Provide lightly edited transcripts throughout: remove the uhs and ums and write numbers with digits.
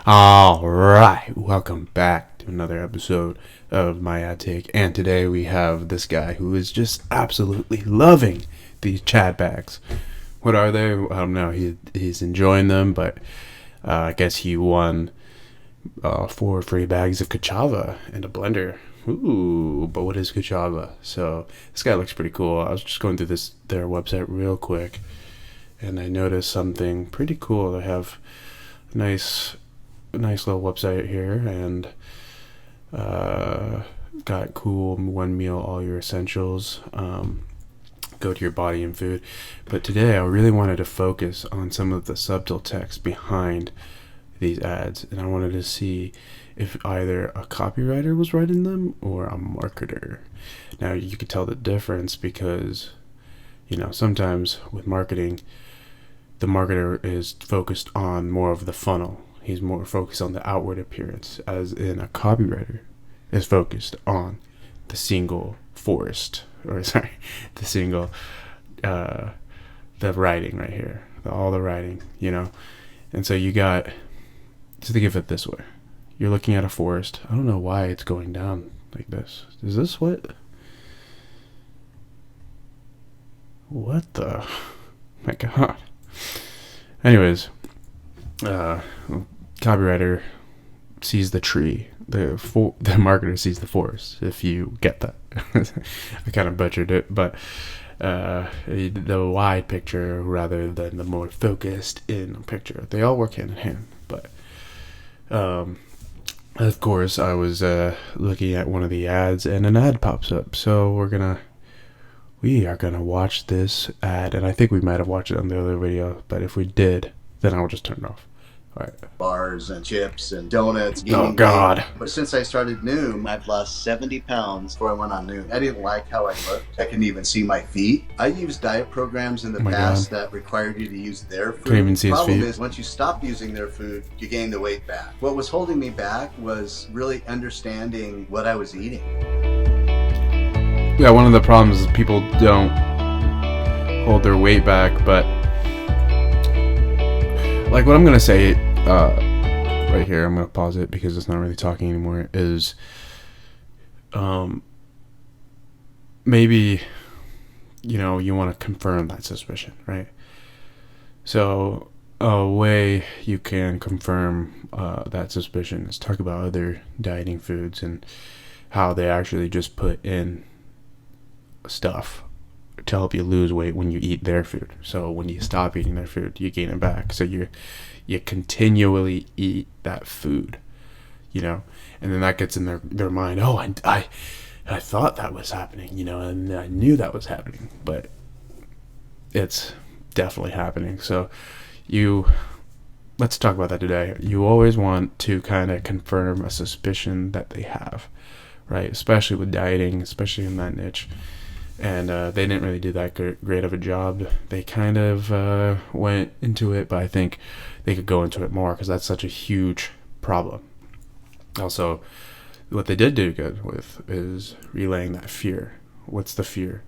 All right, welcome back to another episode of my Adtake, and today we have this guy who is just absolutely loving these Chad bags. What are they? I don't know. He's enjoying them, but I guess he won 4 free bags of cassava and a blender. Ooh, but what is cassava? So this guy looks pretty cool. I was just going through their website real quick, and I noticed something pretty cool. They have a nice little website here, and got cool one meal, all your essentials. Go to your body and food. But today I really wanted to focus on some of the subtle text behind these ads, and I wanted to see if either a copywriter was writing them or a marketer. Now you could tell the difference because, sometimes with marketing, the marketer is focused on more of the funnel. He's more focused on the outward appearance, as in a copywriter is focused on the single the writing right here, all the writing, And so you got, just think of it this way. You're looking at a forest. I don't know why it's going down like this. Is this what the, my God. Anyways, copywriter sees the tree. The marketer sees the forest, if you get that. I kind of butchered it, but the wide picture rather than the more focused in picture. They all work hand in hand, but of course I was looking at one of the ads and an ad pops up. So we are gonna watch this ad, and I think we might have watched it on the other video, but if we did, then I'll just turn it off. All right. Bars and chips and donuts. Oh, God. But since I started Noom, I've lost 70 pounds before I went on Noom. I didn't like how I looked. I couldn't even see my feet. I used diet programs in the past that required you to use their food. Couldn't even see his feet. The problem is, once you stop using their food, you gain the weight back. What was holding me back was really understanding what I was eating. Yeah, one of the problems is people don't hold their weight back, but like what I'm going to say right here, I'm going to pause it because it's not really talking anymore, is maybe, you want to confirm that suspicion, right? So a way you can confirm that suspicion is talk about other dieting foods and how they actually just put in stuff to help you lose weight when you eat their food. So when you stop eating their food, you gain it back. So you continually eat that food, and then that gets in their mind. Oh, I thought that was happening, and I knew that was happening, but it's definitely happening. So let's talk about that today. You always want to kind of confirm a suspicion that they have, right? Especially with dieting, especially in that niche. And they didn't really do that great of a job. They kind of went into it, but I think they could go into it more because that's such a huge problem. Also, what they did do good with is relaying that fear. What's the fear?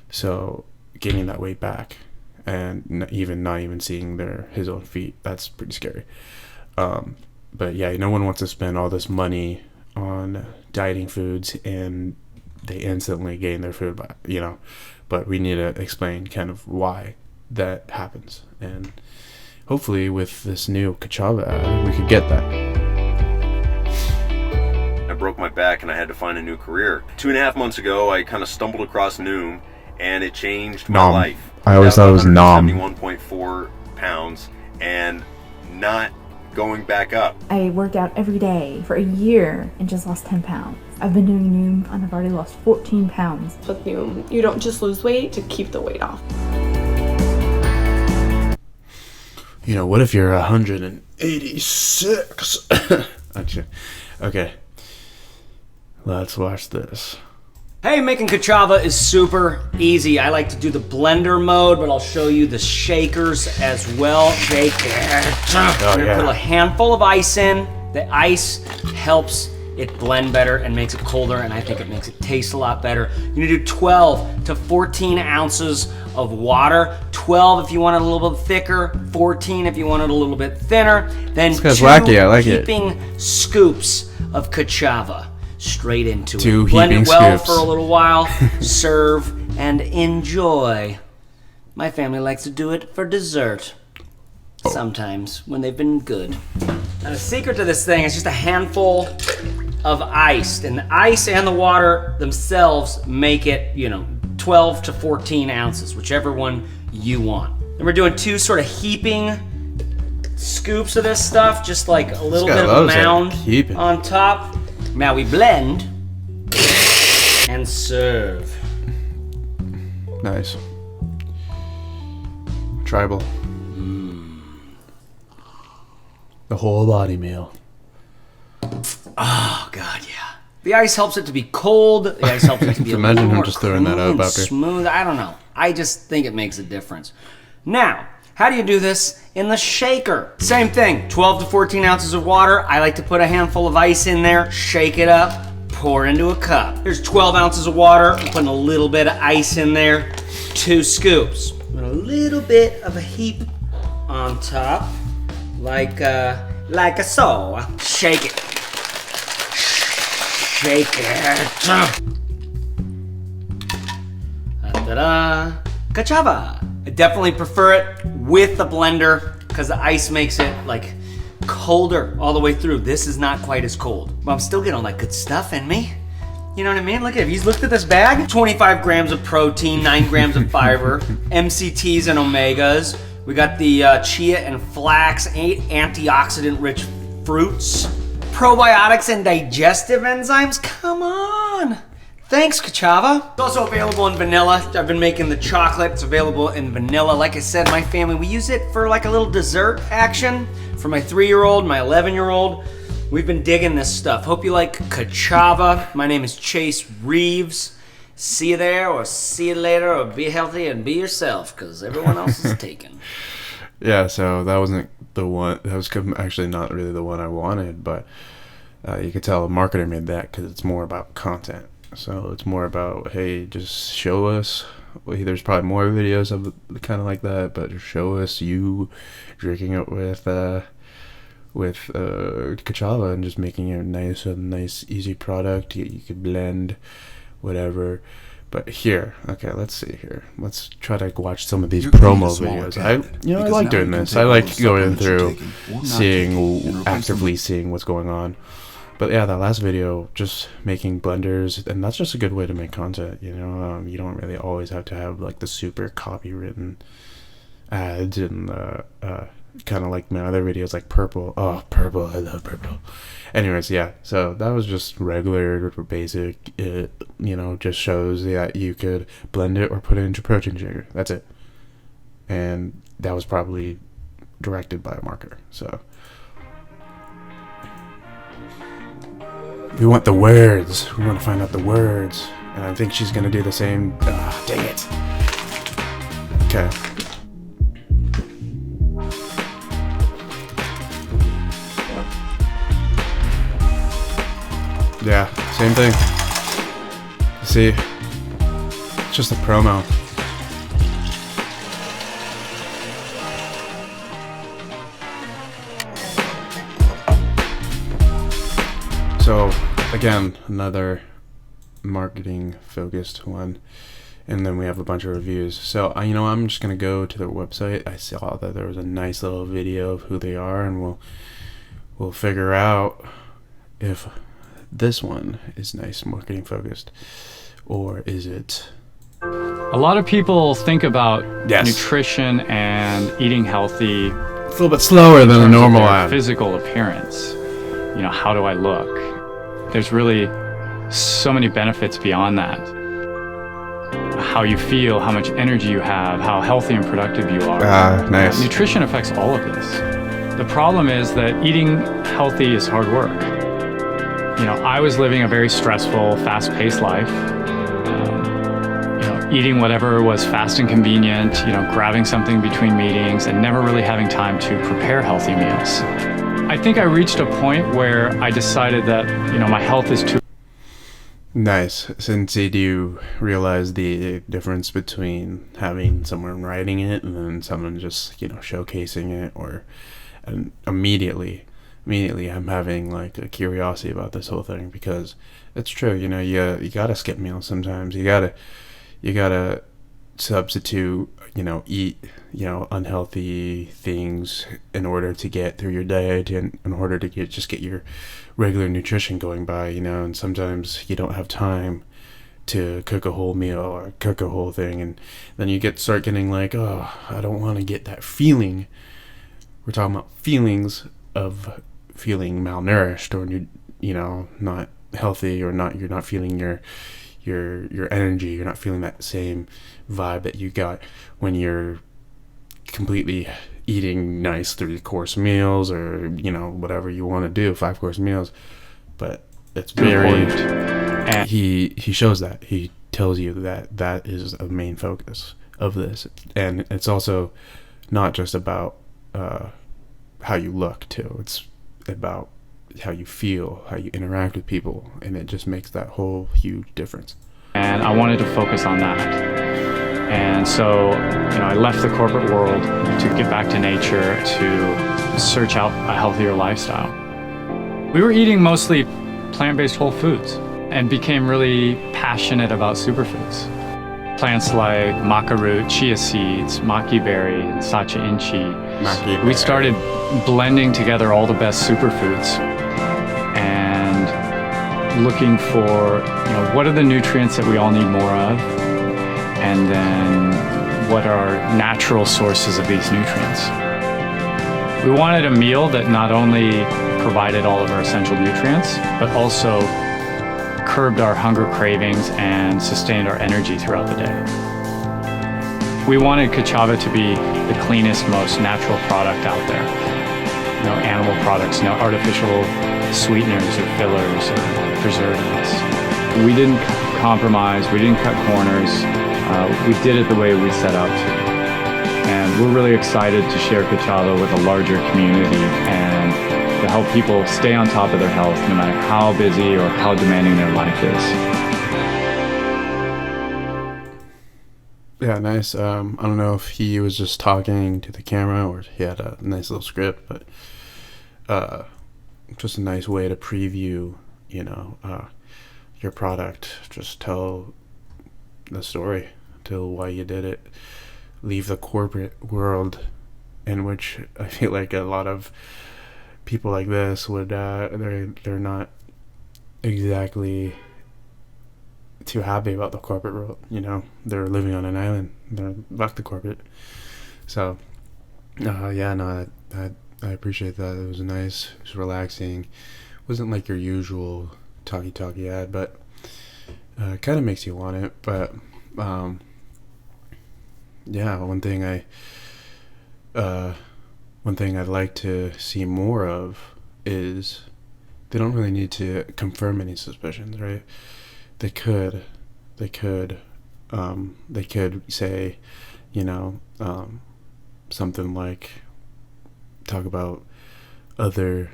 So getting that weight back and not even seeing his own feet. That's pretty scary. But yeah, no one wants to spend all this money on dieting foods and they instantly gain their food back, but we need to explain kind of why that happens. And hopefully with this new cassava ad, we could get that. I broke my back and I had to find a new career. 2.5 months ago, I kind of stumbled across Noom and it changed my life. I always thought it was Nom. 71.4 pounds and not going back up. I worked out every day for a year and just lost 10 pounds. I've been doing Noom and I've already lost 14 pounds. With Noom, you don't just lose weight to keep the weight off. What if you're 186? Actually, okay. Let's watch this. Hey, making cassava is super easy. I like to do the blender mode, but I'll show you the shakers as well. Shake it. Oh, yeah. Put a handful of ice in. The ice helps it blend better and makes it colder, and I think it makes it taste a lot better. You need to do 12 to 14 ounces of water, 12 if you want it a little bit thicker, 14 if you want it a little bit thinner. Then This guy's 2 wacky, I like it. heaping scoops of cachava straight into 2 it. Blend heaping it well scoops. for a little while, serve, and enjoy. My family likes to do it for dessert. Sometimes, when they've been good. Now the secret to this thing is just a handful of ice. And the ice and the water themselves make it, 12 to 14 ounces, whichever one you want. And we're doing 2 sort of heaping scoops of this stuff, just like a little guy bit of a loves it. mound Heaping. on top. Now we blend and serve. Nice. Tribal. The whole body meal. Oh God, yeah. The ice helps it to be cold. The ice helps it to be a Imagine little him more just throwing that creamy up and after. smooth. I don't know. I just think it makes a difference. Now, how do you do this in the shaker? Same thing. 12 to 14 ounces of water. I like to put a handful of ice in there, shake it up, pour into a cup. Here's 12 ounces of water. I'm putting a little bit of ice in there. 2 scoops. And a little bit of a heap on top, like a so. Shake it. Shake it. Ta-da. Cachava. I definitely prefer it with the blender because the ice makes it like colder all the way through. This is not quite as cold, but I'm still getting all that good stuff in me. You know what I mean? Look at it. If you looked at this bag, 25 grams of protein, 9 grams of fiber, MCTs and omegas. We got the chia and flax, 8 antioxidant-rich fruits, probiotics and digestive enzymes. Come on. Thanks, Cachava. It's also available in vanilla. I've been making the chocolate. It's available in vanilla. Like I said, my family, we use it for like a little dessert action for my 3-year-old, my 11-year-old. We've been digging this stuff. Hope you like Cachava. My name is Chase Reeves. See you there, or see you later, or be healthy and be yourself, because everyone else is taken. Yeah, so that wasn't the one. That was actually not really the one I wanted, but you could tell a marketer made that because it's more about content. So it's more about, hey, just show us. Well, there's probably more videos of kind of like that, but just show us you drinking it with Cachava and just making it a nice, easy product. You could blend, whatever. But here, okay, let's see here. Let's try to watch some of these promo videos. I like doing this. I like going through, actively seeing what's going on. But yeah, that last video, just making blenders, and that's just a good way to make content. You don't really always have to have like the super copywritten ads and kind of like my other videos like purple. Oh, purple! I love purple. Anyways, yeah. So that was just regular, basic. It just shows that you could blend it or put it into protein shaker. That's it. And that was probably directed by a marketer. So. We want the words. We want to find out the words. And I think she's going to do the same. Dang it. Okay. Yeah, same thing. See, it's just a promo. So, again, another marketing focused one, and then we have a bunch of reviews. So, I'm just gonna go to their website. I saw that there was a nice little video of who they are, and we'll figure out if this one is nice marketing focused, or is it? A lot of people think about nutrition and eating healthy. It's a little bit slower than a normal ad. Physical appearance. How do I look? There's really so many benefits beyond that. How you feel, how much energy you have, how healthy and productive you are. Nice. Nutrition affects all of this. The problem is that eating healthy is hard work. I was living a very stressful, fast-paced life. Eating whatever was fast and convenient, grabbing something between meetings and never really having time to prepare healthy meals. I think I reached a point where I decided that, my health is too... Nice. Since did you realize the difference between having someone writing it and then someone just, showcasing it, or and immediately I'm having like a curiosity about this whole thing, because it's true, you gotta skip meals sometimes. You gotta substitute, eat, unhealthy things in order to get through your diet, and in order to get your regular nutrition going by, and sometimes you don't have time to cook a whole meal or cook a whole thing, and then start getting like, oh, I don't want to get that feeling. We're talking about feelings of feeling malnourished, or not healthy, or you're not feeling your energy. You're not feeling that same vibe that you got when you're completely eating nice 3-course meals, or whatever you want to do, 5-course meals. But it's very and he shows that, he tells you that is a main focus of this. And it's also not just about how you look too. It's about how you feel, how you interact with people, and it just makes that whole huge difference. And I wanted to focus on that. And so, I left the corporate world to get back to nature, to search out a healthier lifestyle. We were eating mostly plant-based whole foods and became really passionate about superfoods. Plants like maca root, chia seeds, maki berry, and sacha inchi. We started blending together all the best superfoods and looking for, what are the nutrients that we all need more of, and then what are natural sources of these nutrients. We wanted a meal that not only provided all of our essential nutrients, but also curbed our hunger cravings and sustained our energy throughout the day. We wanted Kachava to be the cleanest, most natural product out there. No animal products, no artificial sweeteners or fillers or preservatives. We didn't compromise, we didn't cut corners. We did it the way we set out to. And we're really excited to share Kachava with a larger community and to help people stay on top of their health no matter how busy or how demanding their life is. Yeah, nice. I don't know if he was just talking to the camera or he had a nice little script, but just a nice way to preview, your product. Just tell the story, tell why you did it. Leave the corporate world, in which I feel like a lot of people like this would they're not exactly too happy about the corporate world. They're living on an island. They're back to corporate. So I appreciate that. It was nice. It was relaxing. It wasn't like your usual talky ad, but it kind of makes you want it. But one thing I'd like to see more of is they don't really need to confirm any suspicions, right? They could say, something like, talk about other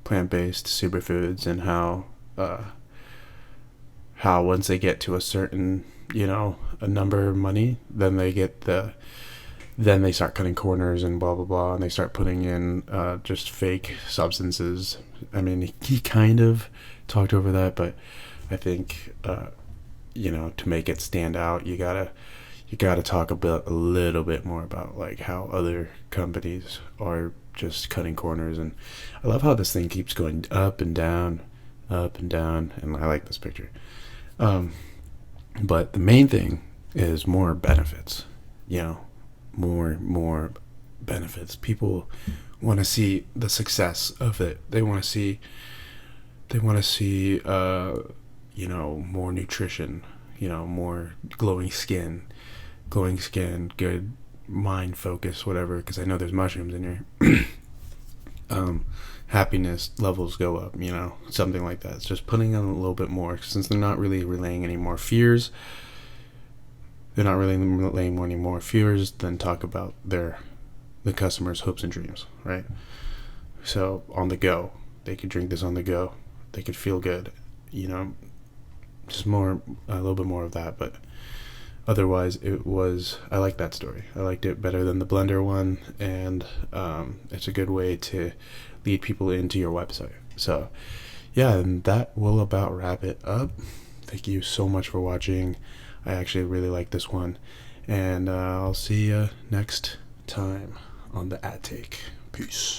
plant-based superfoods and how once they get to a certain, a number of money, then they start cutting corners and blah blah blah, and they start putting in just fake substances. I mean, he kind of talked over that, but I think to make it stand out, you gotta talk a little bit more about like how other companies are just cutting corners. And I love how this thing keeps going up and down, and I like this picture. But the main thing is more benefits. More benefits. People want to see the success of it. They want to see more nutrition, more glowing skin, good mind focus, whatever, because I know there's mushrooms in here. Happiness levels go up, something like that. It's just putting on a little bit more, since they're not really relaying any more fears. They're not really relaying any more fears than talk about the customer's hopes and dreams, right? So on the go, they could drink this on the go. They could feel good, you know, just a little bit more of that. But otherwise, I like that story. I liked it better than the Blender one, and it's a good way to lead people into your website. So yeah, and that will about wrap it up. Thank you so much for watching. I actually really like this one, and I'll see you next time on the Adtake. Peace.